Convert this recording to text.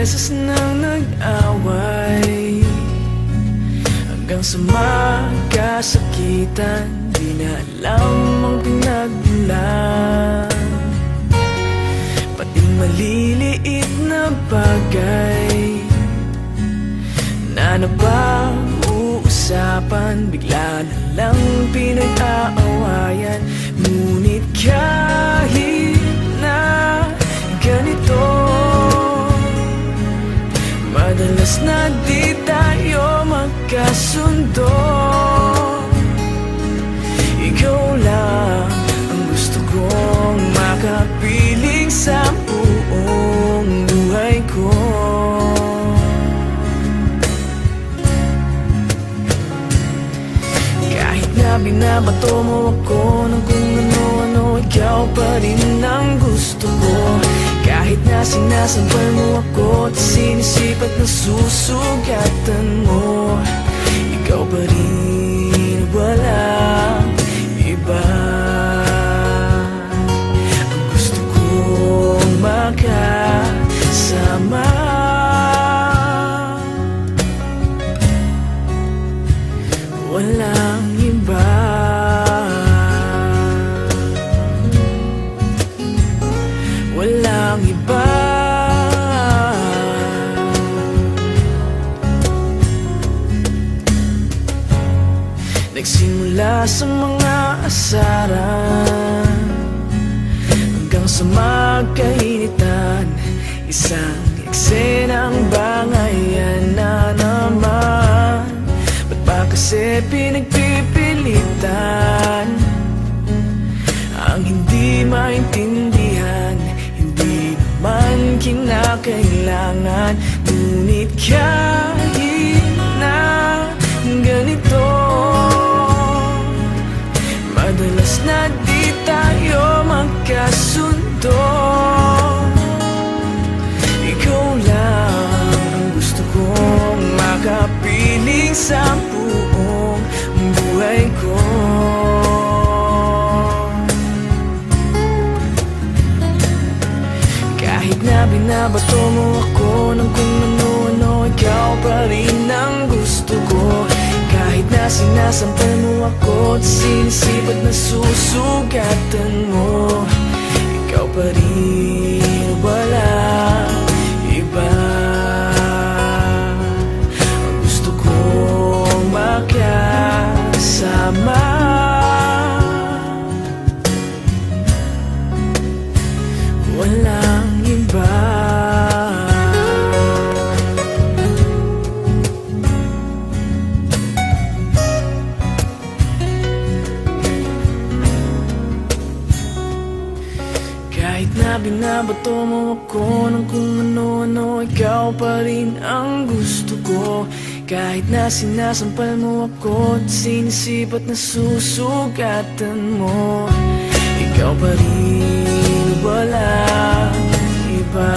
beses nang nag-away, hanggang sa magkasakitan. Di na alam ang pinagmulan, pati maliliit na bagay na napag-uusapan, bigla na lang pinag-aawayan. Ngunit kahit na ganito, madalas na di tayo magkasundo. Ikaw lang ang gusto kong makapiling sa buong buhay ko. Kahit na binabato mo ako ng kung ano-ano, ikaw pa rin ang gusto ko. Kahit na sinasampal mo ako at sinisipat na susugatan mo, ikaw pa rin, walang iba. Ang gusto kong makasama, walang iba. Walang iba. Nagsimula sa mga asaran, hanggang sa magkainitan, isang eksenang bangayan na naman. Ba't ba kasi pinagpipilitan ang hindi maintindihan? Hindi naman kinakailangan. Ngunit kahit na ganito, madalas na di tayo magkasundo. Ikaw lang ang gusto kong makapiling sa buong buhay ko. Kahit na binabato mo ako ng kung ano-ano, ikaw pa rin ang gusto ko. Kahit na sinasampal mo ako at sinisipat na susugatan mo, ikaw pa rin, walang iba. Ang gusto kong makasama, walang iba. Kahit na binabato mo ako ng kung ano-ano, ikaw pa rin ang gusto ko. Kahit na sinasampal mo ako at sinisipat na susugatan mo, ikaw pa rin, walang iba.